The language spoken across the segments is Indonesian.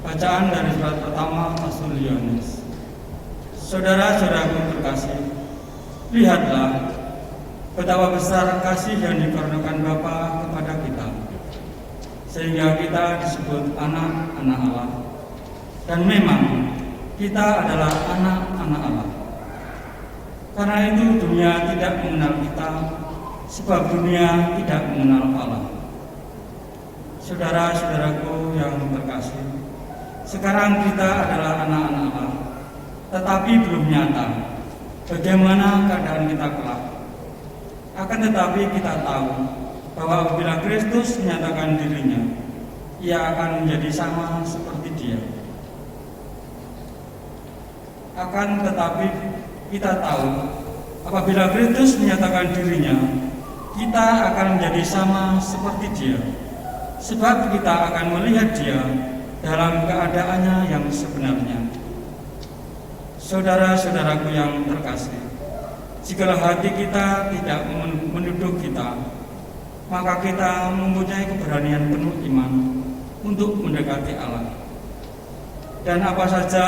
Bacaan dari surat pertama Rasul Yohanes. Saudara-saudaraku terkasih, lihatlah betapa besar kasih yang dikaruniakan Bapa kepada kita, sehingga kita disebut anak-anak Allah. Dan memang kita adalah anak-anak Allah. Karena itu dunia tidak mengenal kita, sebab dunia tidak mengenal Allah. Saudara-saudaraku yang terkasih, sekarang kita adalah anak-anak Allah, tetapi belum nyata bagaimana keadaan kita kelak. Akan tetapi kita tahu bahwa apabila Kristus menyatakan dirinya, Ia akan menjadi sama seperti Dia. Akan tetapi kita tahu apabila Kristus menyatakan dirinya, kita akan menjadi sama seperti Dia, sebab kita akan melihat Dia dalam keadaannya yang sebenarnya. Saudara-saudaraku yang terkasih, jikalau hati kita tidak menunduk kita, maka kita mempunyai keberanian penuh iman untuk mendekati Allah. Dan apa saja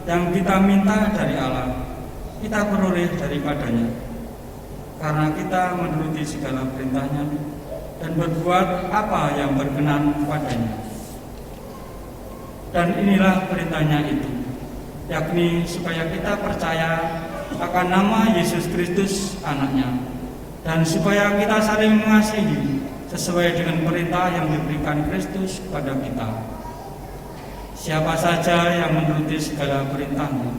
yang kita minta dari Allah, kita peroleh daripadanya, karena kita menuruti segala perintahnya dan berbuat apa yang berkenan kepadanya. Dan inilah perintahnya itu, yakni supaya kita percaya akan nama Yesus Kristus anaknya, dan supaya kita saling mengasihi sesuai dengan perintah yang diberikan Kristus kepada kita. Siapa saja yang menuruti segala perintahnya,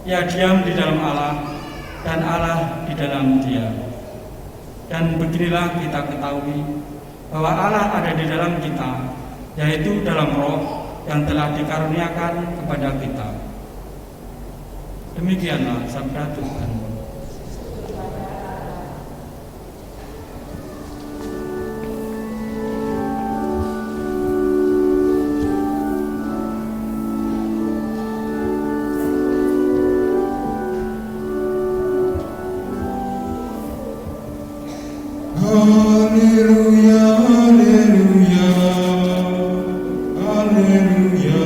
ia diam di dalam Allah dan Allah di dalam dia. Dan beginilah kita ketahui bahwa Allah ada di dalam kita, yaitu dalam Roh yang telah dikaruniakan kepada kita. Demikianlah sabda Tuhan. Haleluya, haleluya, haleluya,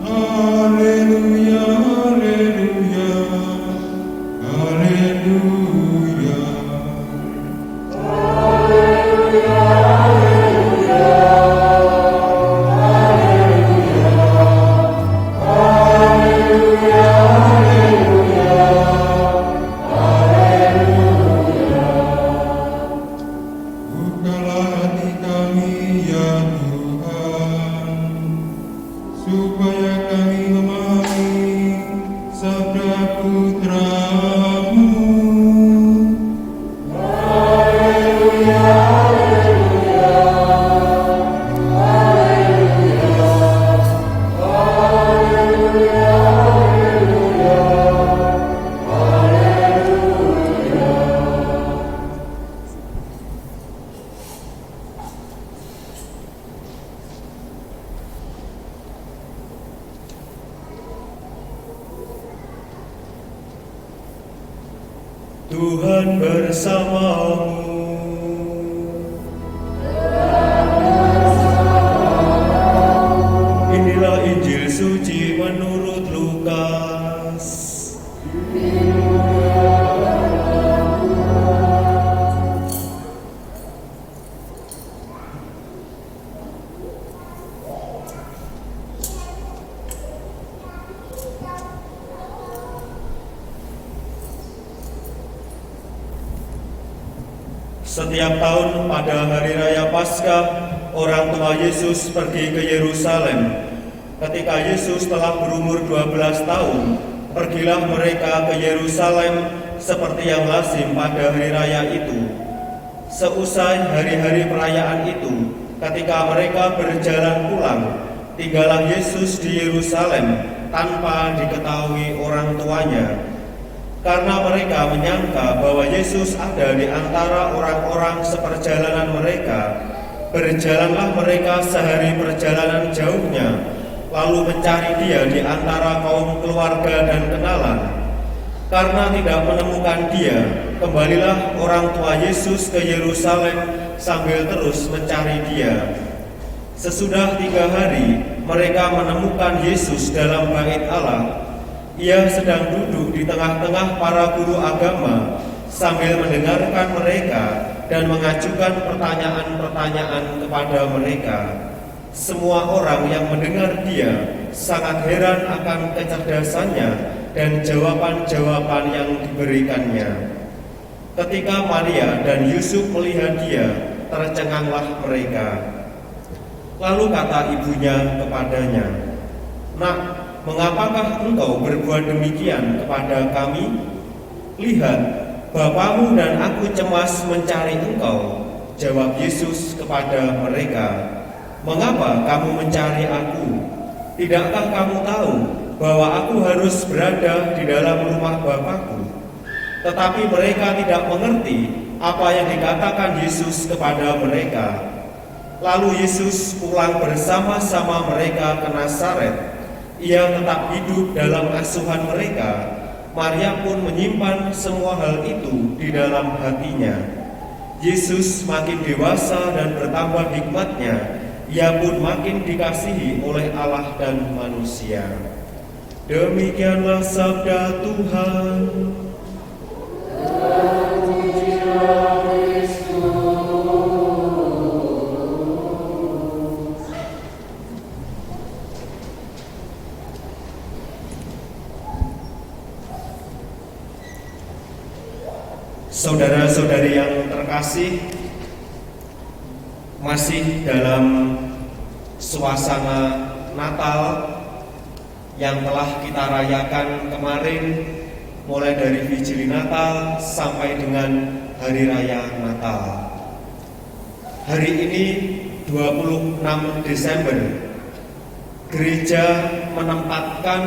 haleluya, haleluya, haleluya. Bukalah hati kami ya Tuhan, supaya kami memahami sabda putra-Mu. Tuhan bersamamu. Inilah Injil suci menurut Lukas. Setiap tahun pada hari raya Paskah, orang tua Yesus pergi ke Yerusalem. Ketika Yesus telah berumur 12 tahun, pergilah mereka ke Yerusalem seperti yang lazim pada hari raya itu. Seusai hari-hari perayaan itu, ketika mereka berjalan pulang, tinggallah Yesus di Yerusalem tanpa diketahui orang tuanya. Karena mereka menyangka bahwa Yesus ada di antara orang-orang seperjalanan mereka, berjalanlah mereka sehari perjalanan jauhnya, lalu mencari Dia di antara kaum keluarga dan kenalan. Karena tidak menemukan Dia, kembalilah orang tua Yesus ke Yerusalem sambil terus mencari Dia. Sesudah 3 hari, mereka menemukan Yesus dalam bait Allah. Ia sedang duduk di tengah-tengah para guru agama sambil mendengarkan mereka dan mengajukan pertanyaan-pertanyaan kepada mereka. Semua orang yang mendengar dia sangat heran akan kecerdasannya dan jawaban-jawaban yang diberikannya. Ketika Maria dan Yusuf melihat dia, tercenganglah mereka. Lalu kata ibunya kepadanya, "Nak, mengapakah engkau berbuat demikian kepada kami? Lihat, bapamu dan aku cemas mencari engkau." Jawab Yesus kepada mereka, "Mengapa kamu mencari aku? Tidakkah kamu tahu bahwa aku harus berada di dalam rumah Bapakku?" Tetapi mereka tidak mengerti apa yang dikatakan Yesus kepada mereka. Lalu Yesus pulang bersama-sama mereka ke Nazaret. Ia tetap hidup dalam asuhan mereka. Maria pun menyimpan semua hal itu di dalam hatinya. Yesus makin dewasa dan bertambah hikmatnya. Ia pun makin dikasihi oleh Allah dan manusia. Demikianlah sabda Tuhan. Saudara-saudari yang terkasih, masih dalam suasana Natal yang telah kita rayakan kemarin, mulai dari Vigili Natal sampai dengan Hari Raya Natal. Hari ini 26 Desember, gereja menempatkan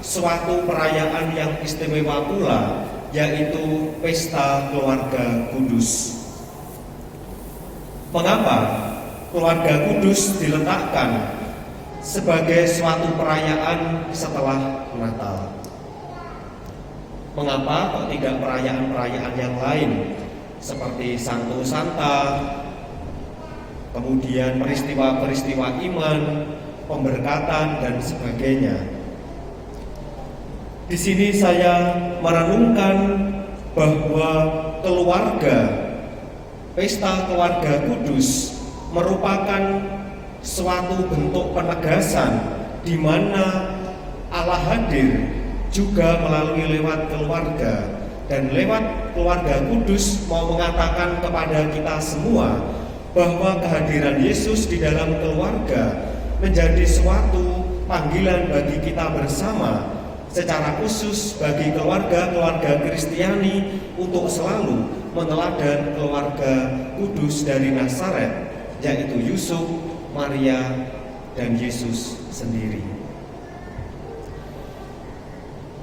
suatu perayaan yang istimewa pula, yaitu Pesta Keluarga Kudus. Mengapa Keluarga Kudus diletakkan sebagai suatu perayaan setelah Natal? Mengapa kok tidak perayaan-perayaan yang lain seperti Santo Santa, kemudian peristiwa-peristiwa iman, pemberkatan dan sebagainya? Di sini saya merenungkan bahwa Pesta Keluarga Kudus merupakan suatu bentuk penegasan di mana Allah hadir juga melalui lewat keluarga, dan lewat Keluarga Kudus mau mengatakan kepada kita semua bahwa kehadiran Yesus di dalam keluarga menjadi suatu panggilan bagi kita bersama, secara khusus bagi keluarga Kristiani untuk selalu meneladan keluarga kudus dari Nazaret, yaitu Yusuf, Maria, dan Yesus sendiri.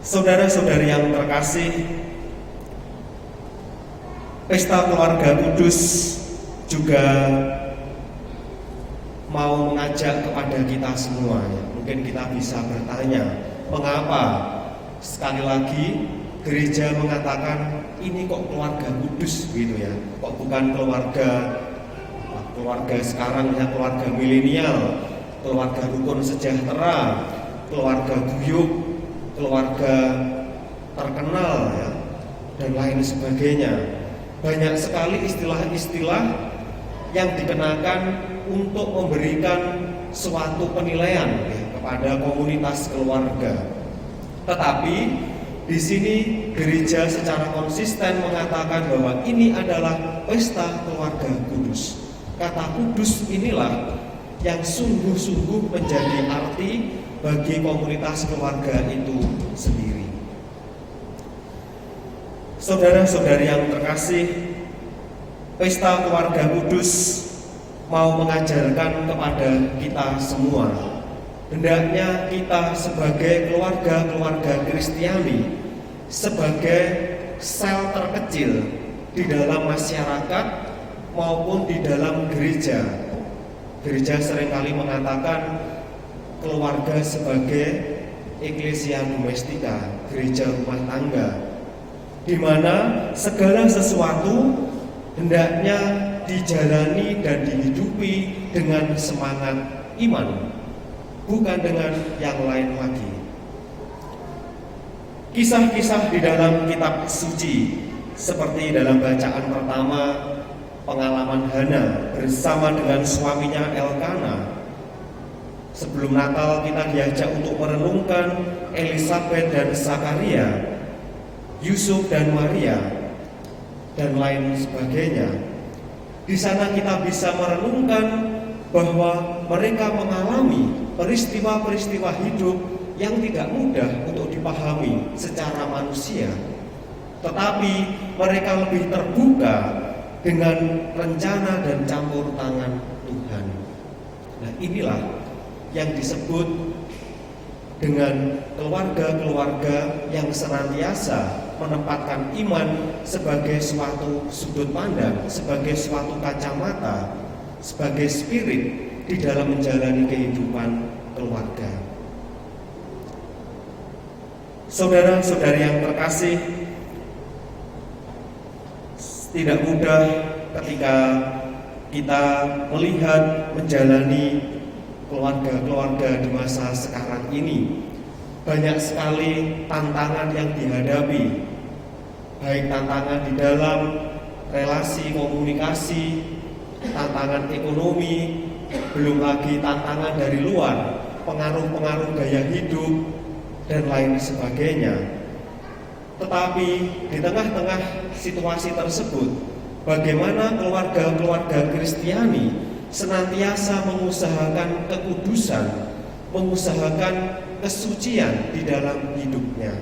Saudara-saudari yang terkasih, Pesta Keluarga Kudus juga mau mengajak kepada kita semua. Mungkin kita bisa bertanya, mengapa sekali lagi gereja mengatakan ini kok keluarga kudus gitu ya? Kok bukan keluarga sekarang ya, keluarga milenial, keluarga rukun sejahtera, keluarga guyup, keluarga terkenal ya, dan lain sebagainya. Banyak sekali istilah-istilah yang dikenakan untuk memberikan suatu penilaian ya, kepada komunitas keluarga. Tetapi di sini gereja secara konsisten mengatakan bahwa ini adalah pesta keluarga kudus. Kata kudus inilah yang sungguh-sungguh menjadi arti bagi komunitas keluarga itu sendiri. Saudara-saudari yang terkasih, Pesta Keluarga Kudus mau mengajarkan kepada kita semua, hendaknya kita sebagai keluarga Kristiani, sebagai sel terkecil di dalam masyarakat maupun di dalam gereja. Gereja seringkali mengatakan keluarga sebagai Ecclesia Domestica, gereja rumah tangga, di mana segala sesuatu hendaknya dijalani dan dihidupi dengan semangat iman, bukan dengan yang lain lagi. Kisah-kisah di dalam kitab suci seperti dalam bacaan pertama, pengalaman Hana bersama dengan suaminya Elkana. Sebelum Natal kita diajak untuk merenungkan Elisabet dan Zakaria, Yusuf dan Maria, dan lain sebagainya. Di sana kita bisa merenungkan bahwa mereka mengalami peristiwa-peristiwa hidup yang tidak mudah untuk dipahami secara manusia, tetapi mereka lebih terbuka dengan rencana dan campur tangan Tuhan. Nah, inilah yang disebut dengan keluarga-keluarga yang senantiasa menempatkan iman sebagai suatu sudut pandang, sebagai suatu kacamata, sebagai spirit di dalam menjalani kehidupan keluarga. Saudara-saudari yang terkasih, tidak mudah ketika kita melihat menjalani keluarga-keluarga di masa sekarang ini. Banyak sekali tantangan yang dihadapi, baik tantangan di dalam relasi komunikasi, tantangan ekonomi, belum lagi tantangan dari luar, pengaruh-pengaruh gaya hidup, dan lain sebagainya. Tetapi di tengah-tengah situasi tersebut, bagaimana keluarga-keluarga Kristiani senantiasa mengusahakan kekudusan, mengusahakan kesucian di dalam hidupnya.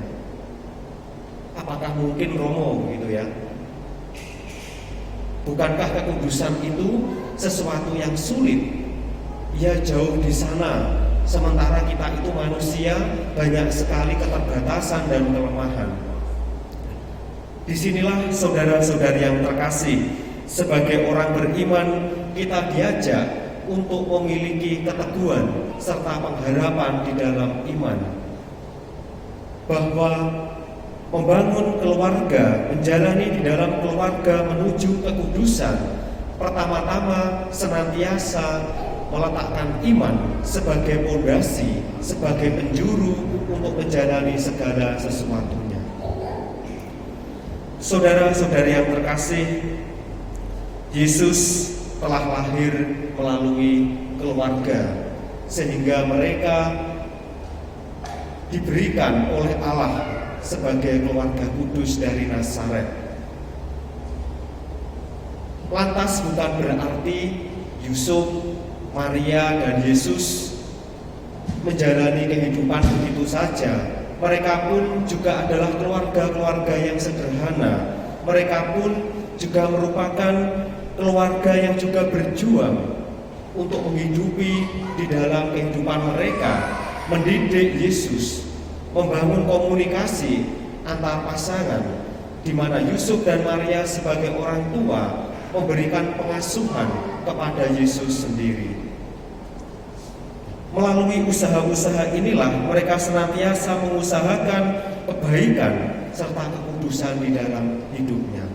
Apakah mungkin Romo gitu ya? Bukankah kekudusan itu sesuatu yang sulit? Ya, jauh di sana. Sementara kita itu manusia, banyak sekali keterbatasan dan kelemahan. Disinilah saudara-saudari yang terkasih, sebagai orang beriman kita diajak untuk memiliki keteguhan serta pengharapan di dalam iman, bahwa membangun keluarga, menjalani di dalam keluarga menuju kekudusan, pertama-tama senantiasa meletakkan iman sebagai pondasi, sebagai penjuru untuk menjalani segala sesuatunya. Saudara-saudari yang terkasih, Yesus telah lahir melalui keluarga, sehingga mereka diberikan oleh Allah sebagai keluarga kudus dari Nazaret. Lantas bukan berarti Yusuf, Maria, dan Yesus menjalani kehidupan begitu saja. Mereka pun juga adalah keluarga-keluarga yang sederhana. Mereka pun juga merupakan keluarga yang juga berjuang untuk menghidupi di dalam kehidupan mereka, mendidik Yesus, membangun komunikasi antar pasangan, di mana Yusuf dan Maria sebagai orang tua memberikan pengasuhan kepada Yesus sendiri. Melalui usaha-usaha inilah mereka senantiasa mengusahakan kebaikan serta kekudusan di dalam hidupnya.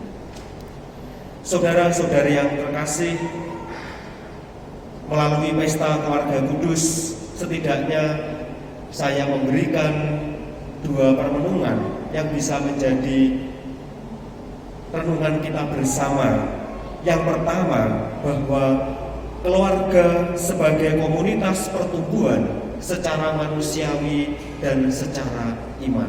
Saudara-saudari yang terkasih, melalui pesta keluarga kudus, setidaknya saya memberikan 2 permenungan yang bisa menjadi renungan kita bersama. Yang pertama, bahwa keluarga sebagai komunitas pertumbuhan secara manusiawi dan secara iman.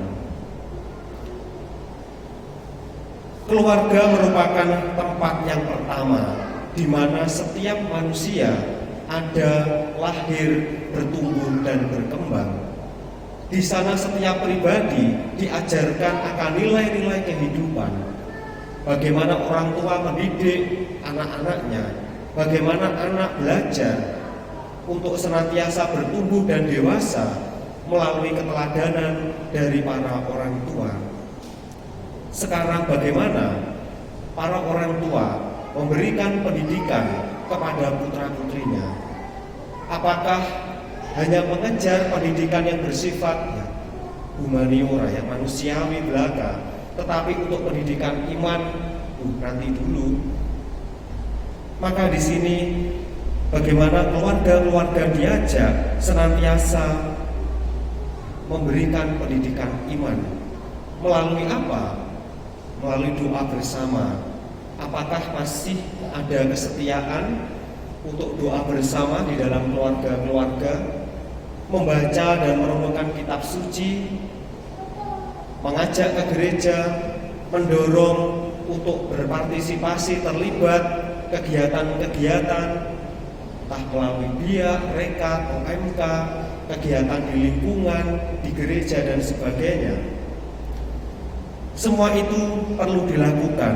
Keluarga merupakan tempat yang pertama di mana setiap manusia ada lahir, bertumbuh, dan berkembang. Di sana setiap pribadi diajarkan akan nilai-nilai kehidupan. Bagaimana orang tua mendidik anak-anaknya, bagaimana anak belajar untuk senantiasa bertumbuh dan dewasa melalui keteladanan dari para orang tua. Sekarang bagaimana para orang tua memberikan pendidikan kepada putra-putrinya? Apakah hanya mengejar pendidikan yang bersifat humaniora, yang manusiawi belaka, tetapi untuk pendidikan iman nanti dulu? Maka di sini bagaimana keluarga-keluarga diajak senantiasa memberikan pendidikan iman. Melalui apa? Melalui doa bersama. Apakah masih ada kesetiaan untuk doa bersama di dalam keluarga-keluarga? Membaca dan merenungkan kitab suci, mengajak ke gereja, mendorong untuk berpartisipasi terlibat kegiatan-kegiatan, entah melalui BIA, rekat, OMK, kegiatan di lingkungan, di gereja dan sebagainya. Semua itu perlu dilakukan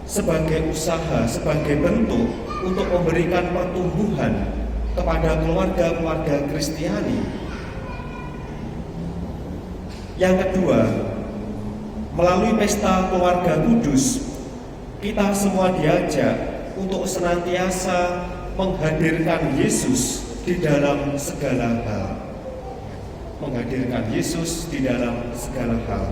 sebagai usaha, sebagai bentuk untuk memberikan pertumbuhan kepada keluarga-keluarga Kristiani. Yang kedua, melalui pesta keluarga kudus, kita semua diajak untuk senantiasa menghadirkan Yesus di dalam segala hal. Menghadirkan Yesus di dalam segala hal.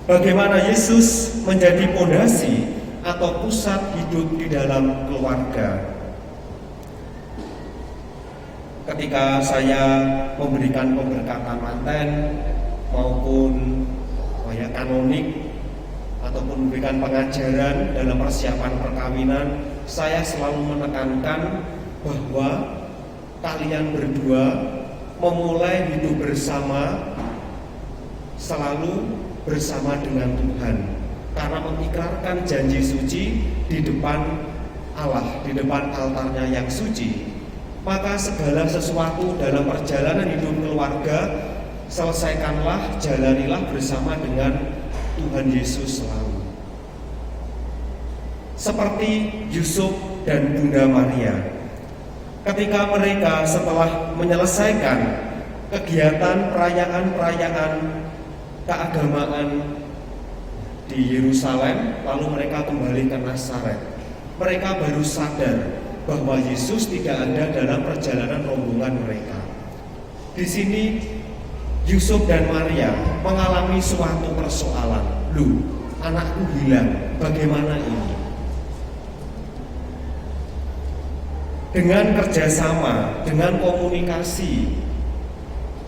Bagaimana Yesus menjadi pondasi atau pusat hidup di dalam keluarga. Ketika saya memberikan pemberkatan manten maupun kanonik ataupun memberikan pengajaran dalam persiapan perkawinan, saya selalu menekankan bahwa kalian berdua memulai hidup bersama selalu bersama dengan Tuhan, karena mengikrarkan janji suci di depan Allah, di depan altarnya yang suci. Maka segala sesuatu dalam perjalanan hidup keluarga, selesaikanlah, jalanilah bersama dengan Tuhan Yesus selalu. Seperti Yusuf dan Bunda Maria, ketika mereka setelah menyelesaikan kegiatan perayaan-perayaan keagamaan di Yerusalem, lalu mereka kembali ke Nazaret, mereka baru sadar bahwa Yesus tidak ada dalam perjalanan rombongan mereka. Di sini Yusuf dan Maria mengalami suatu persoalan. Loh, anakku hilang, bagaimana ini? Dengan kerjasama, dengan komunikasi,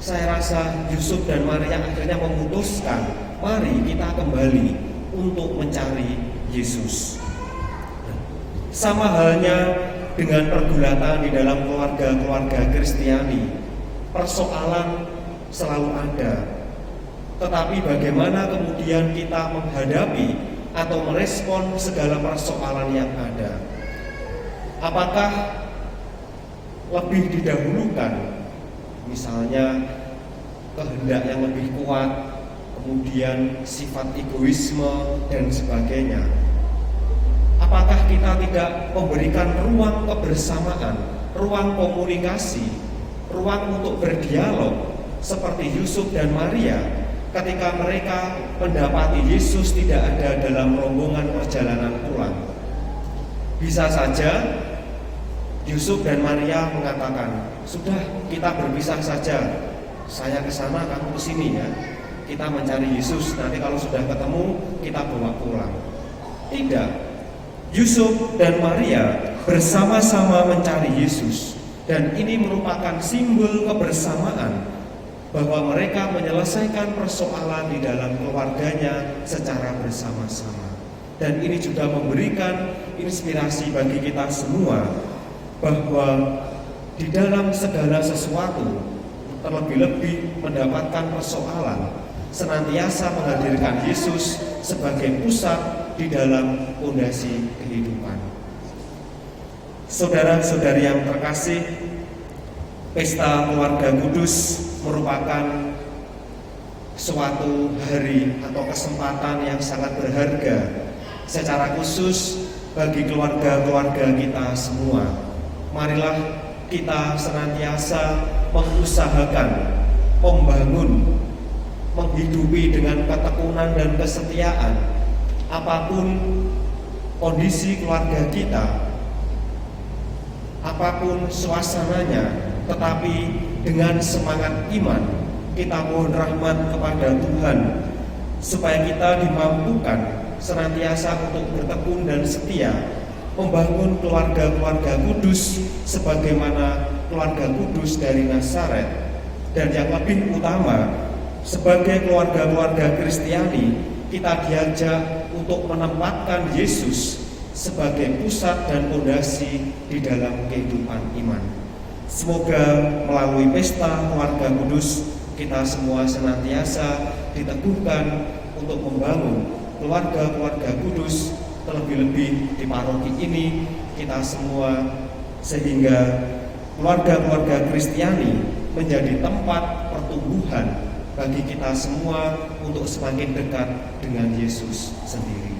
saya rasa Yusuf dan Maria akhirnya memutuskan, mari kita kembali untuk mencari Yesus. Sama halnya dengan pergulatan di dalam keluarga-keluarga Kristiani, persoalan selalu ada. Tetapi bagaimana kemudian kita menghadapi atau merespon segala persoalan yang ada? Apakah lebih didahulukan misalnya kehendak yang lebih kuat, kemudian sifat egoisme dan sebagainya? Apakah kita tidak memberikan ruang kebersamaan, ruang komunikasi, ruang untuk berdialog seperti Yusuf dan Maria ketika mereka mendapati Yesus tidak ada dalam rombongan perjalanan pulang? Bisa saja Yusuf dan Maria mengatakan, sudah kita berpisah saja, saya ke sana, kamu ke sini ya. Kita mencari Yesus, nanti kalau sudah ketemu kita bawa pulang. Tidak. Yusuf dan Maria bersama-sama mencari Yesus, dan ini merupakan simbol kebersamaan bahwa mereka menyelesaikan persoalan di dalam keluarganya secara bersama-sama. Dan ini juga memberikan inspirasi bagi kita semua bahwa di dalam segala sesuatu, terlebih-lebih mendapatkan persoalan, senantiasa menghadirkan Yesus sebagai pusat di dalam fondasi kehidupan. Saudara-saudari yang terkasih, pesta keluarga kudus merupakan suatu hari atau kesempatan yang sangat berharga secara khusus bagi keluarga-keluarga kita semua. Marilah kita senantiasa mengusahakan, membangun, menghidupi dengan ketekunan dan kesetiaan apapun kondisi keluarga kita, apapun suasananya, tetapi dengan semangat iman kita mohon rahmat kepada Tuhan supaya kita dimampukan senantiasa untuk bertekun dan setia membangun keluarga-keluarga kudus sebagaimana keluarga kudus dari Nazaret. Dan yang lebih utama, sebagai keluarga-keluarga Kristiani, kita diajak untuk menempatkan Yesus sebagai pusat dan fondasi di dalam kehidupan iman. Semoga melalui pesta keluarga kudus, kita semua senantiasa diteguhkan untuk membangun keluarga-keluarga kudus, terlebih-lebih di paroki ini kita semua, sehingga keluarga-keluarga Kristiani menjadi tempat pertumbuhan bagi kita semua untuk semakin dekat dengan Yesus sendiri.